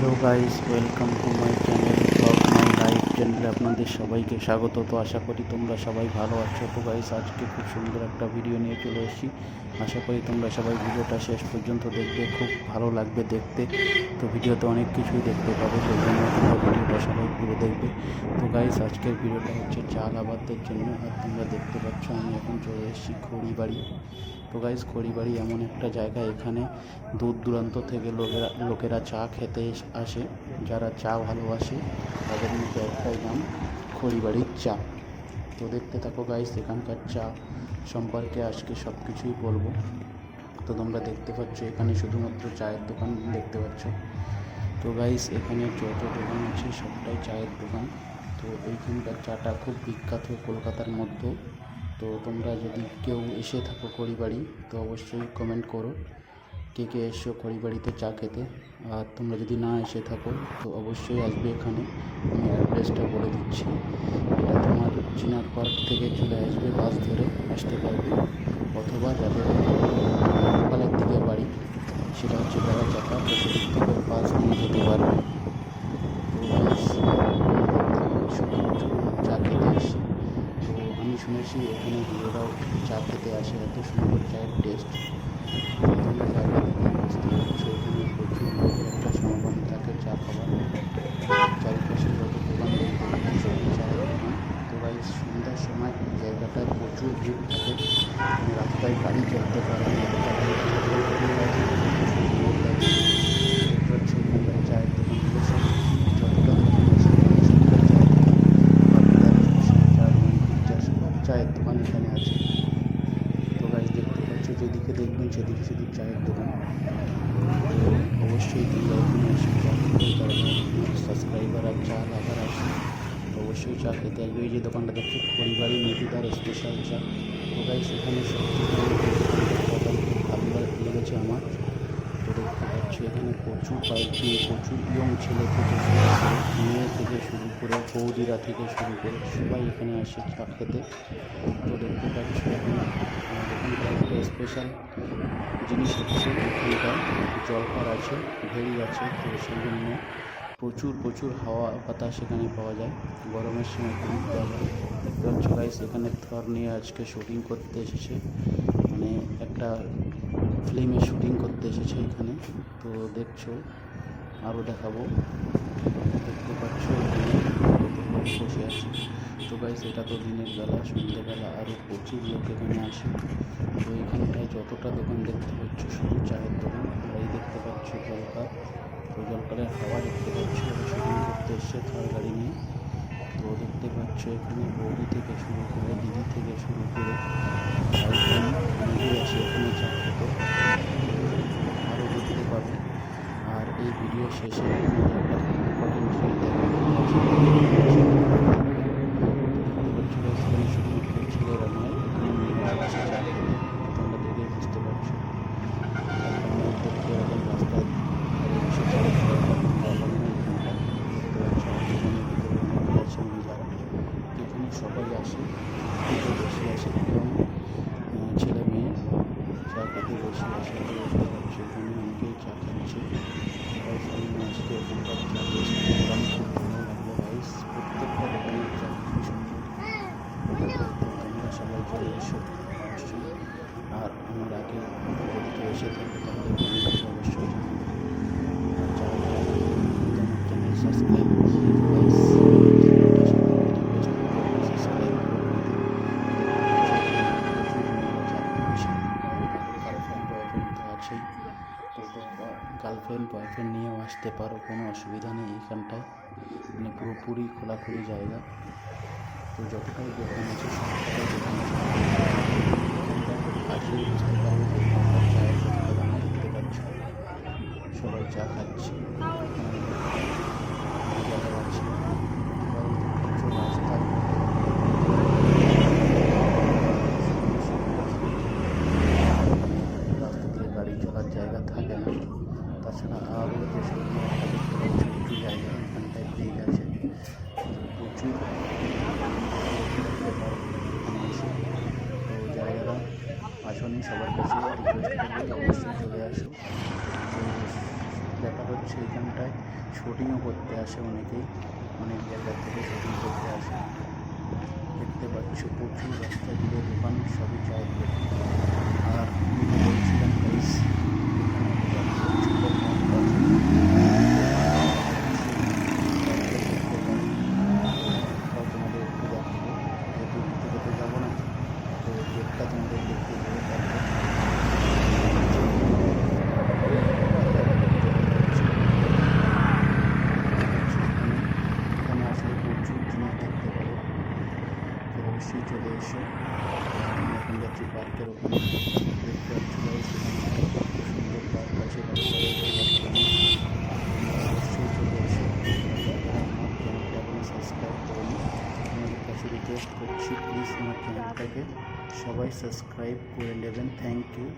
Hello guys, welcome to my channel blog my life চ্যানেলে আপনাদের সবাইকে স্বাগত। তো আশা করি তোমরা সবাই ভালো আছো। তো গাইস, আজকে খুব সুন্দর একটা ভিডিও নিয়ে চলে এসেছি। আশা করি তোমরা সবাই ভিডিওটা শেষ পর্যন্ত দেখবে, খুব ভালো লাগবে দেখতে। তো ভিডিওতে অনেক কিছুই দেখতে পাবে, সেই জন্য তোমরা ভিডিওটা সবাই পুরো দেখবে। তো গাইস, আজকের ভিডিওটা হচ্ছে চাল আবাদের জন্য। আর তোমরা দেখতে পাচ্ছ আমি এখন চলে এসেছি খড়িবাড়ি। তো গাইস, খড়িবাড়ি এমন একটা জায়গা, এখানে দূর দূরান্ত থেকে লোকেরা চা খেতে আসে। যারা চা ভালোবাসে তাদের মধ্যে একটাই নাম খড়িবাড়ির চা। তো দেখতে থাকো গাইস, এখানকার চা সম্পর্কে আজকে সব কিছুই বলবো। তো তোমরা দেখতে পাচ্ছ এখানে শুধুমাত্র চায়ের দোকান দেখতে পাচ্ছ। তো গাইস, এখানে যত দোকান আছে সবটাই চায়ের দোকান। তো এইখানকার চাটা খুব বিখ্যাত কলকাতার মধ্যে। তো তোমরা যদি কেউ এসে থাকো খড়িবাড়ি, তো অবশ্যই কমেন্ট করো কে কে এসো খড়িবাড়িতে চা খেতে। আর তোমরা যদি না এসে থাকো তো অবশ্যই আসবে এখানে। আমি অ্যাড্রেসটা বলে দিচ্ছি। এটা তোমার চিনার পার্ক থেকে চলে আসবে, বাস ধরে আসতে পারবে, অথবা যাদের লোকালের দিকে বাড়ি সেটা হচ্ছে বেড়া চাকা, তো সেদিক থেকে বাস নিয়ে যেতে পারবে। তো চা খেতে আসি। তো আমি শুনেছি এখানে হিরোরাও চা খেতে আসে, এত সুন্দর চায়ের টেস্ট। তোমরা জায়গা থেকে বুঝতে পারছো এখানে প্রচুর লোকের একটা সমাগম থাকে চা খাবার। চারিপাশে যত দোকান দেখতে পাচ্ছি সবই চায়ের দোকান। তো গাইস, সন্ধ্যার সময় এই জায়গাটায় প্রচুর ভিড় থাকে, রাস্তায় গাড়ি চলতে পারে না, এখানকার চায়ের দোকানগুলো সব যতটা দোকান আছে চায়ের দোকান এখানে আছে। তো গাইস, দেখতে পাচ্ছ যেদিকে দেখবেন সেদিকে সেদিক চায়ের দোকান। তো অবশ্যই তোমরা এখানে এসে চা খেতে, যারা সাবস্ক্রাইবার আর চা লাভার আসে তো অবশ্যই চা খেতে আসবে। এই যে দোকানটা দেখছো খড়িবাড়ি মধুদার স্পেশাল চা। তো গাইস, এখানে সত্যি ভালো লেগেছে আমার। তো দেখতে পাচ্ছ এখানে প্রচুর বাইক নিয়ে প্রচুর ইয়ং ছেলে থেকে শুরু করে মেয়ে থেকে শুরু করে বৌদিরা থেকে শুরু করে সবাই এখানে আসে চা খেতে। তো দেখতে পাচ্ছ এখানে এখানকার একটা স্পেশাল জিনিস হচ্ছে এখানকার জলপার আছে, ভেড়ি আছে। তো সেই জন্য প্রচুর প্রচুর হাওয়া বাতাস এখানে পাওয়া যায়, গরমের সময় খুব পাওয়া যায়। দেখতে পাচ্ছ গাইস, এখানে থর নিয়ে আজকে শুটিং করতে এসেছে, মানে একটা ফিল্মে শুটিং করতে এসেছে এখানে। তো দেখছো, আরও দেখাবো। দেখতে পাচ্ছ এখানে কত লোক বসে আছে। তো গাইস, এটা তো দিনের বেলা, সন্ধ্যেবেলা আরও প্রচুর লোক এখানে আসে। তো এখানটায় যতটা দোকান দেখতে পাচ্ছ শুধু চায়ের দোকান। আর এই দেখতে পাচ্ছ জলকার। তো জলকারের হাওয়া দেখতে পাচ্ছ, ওরা শুটিং করতে এসছে থার গাড়ি নিয়ে। তো দেখতে পাচ্ছ এখানে বৌদি থেকে শুরু করে দিদি থেকে শুরু করে ভাই বোন অনেকেই আসে এখানে চা খেতে। আরও দেখতে পাবে। আর এই ভিডিও শেষে একটা ইম্পর্টেন্ট জিনিস দেখতে পাচ্ছ এখানে শুধুমাত্র ছেলেরা নয়, এখানে মেয়েরা আসছে চা খেতে। তোমরা দেখে বুঝতে পারছো একটা মেয়ের দেখতে এরকম রাস্তায় বসে চা খাওয়া ভালো লাগে না। এখানটা দেখতে পাচ্ছ দোকানের ভিতরে অনেকে আছে যারা এখানে সবাই আসে খেতে বসে আসে, এবং ছেলে মেয়ে চা খেতে বসে আসে। বুঝতে পারছো এখানে অনেকেই চা খাচ্ছে। গাইস, আমি আজকে এখানকার চা টেস্ট করলাম, খুব ভালো লাগলো গাইস। প্রত্যেকটা দোকানের চা খুবই সুন্দর। তো তোমরা সবাই চলে এসো অবশ্যই। আর আমার আগে যদি কেউ এসে থাকে তাহলে কমেন্টে অবশ্যই জানাবে। আর যারা যারা আমার চ্যানেল সাবস্ক্রাইব করে দিও গাইস, চ্যানেলটা সবাই রিকোয়েস্ট করবো সাবস্ক্রাইব করে দিতে। প্রচুর মেয়েরা চা করছে, গার্লফ্রেন্ড বয়ফ্রেন্ড তো আছেই। তো তোমরা গার্লফ্রেন্ড বয়ফ্রেন্ড নিয়েও আসতে পারো, কোনো অসুবিধা নেই এইখানটায়, মানে পুরোপুরি খোলাখুলি জায়গা। তো যতটাই দোকান আছে সবটাই দোকান আছে, আসলেই বুঝতে পারবে যে এখানকার চায়ের কতটা দাম। দেখতে পাচ্ছ সবাই চা খাচ্ছে, মজা লাগাচ্ছে। রাস্তায় রাস্তা দিয়ে গাড়ি চলার জায়গা থাকে না। তাছাড়া আরও যে সবজি দেখতে পাচ্ছ উঁচু জায়গা এখানটায় ব্রিজ আছে, প্রচুর দেখতে পারো এখানে এসে। তো জায়গাটা আসনি সবার কাছে রিকোয়েস্ট করবো অবশ্যই চলে আসো। তো দেখা হচ্ছে জায়গাটায় শুটিংও করতে আসে অনেকেই, অনেক জায়গা থেকে শুটিং করতে আসে। দেখতে পাচ্ছ প্রচুর রাস্তা জুড়ে দোকান, সবই চায়ের দোকান। আর আমি বলছিলাম গাইস, এখানে একটা ছোট মঠ আছে, তাও তোমাদের একটু দেখাবো, যেহেতু ভিতরে তো যাবো না, তো গেটটা তোমাদের দেখিয়ে দেবো। এখানে আসলে প্রচুর জিনিস দেখতে পাবো, তো অবশ্যই চলে এসো। আমি এখন যাচ্ছি পার্কের ওখানে, দেখতে পাচ্ছি গাইস এখানে খুব সুন্দর পার্ক আছে, অবশ্যই চলে এসো। আমার চ্যানেলটা এখনো সাবস্ক্রাইব করুন, তোমাদের কাছে রিকোয়েস্ট করছি প্লিজ আমার চ্যানেলটাকে সবাই সাবস্ক্রাইব করে নেবেন। Thank you.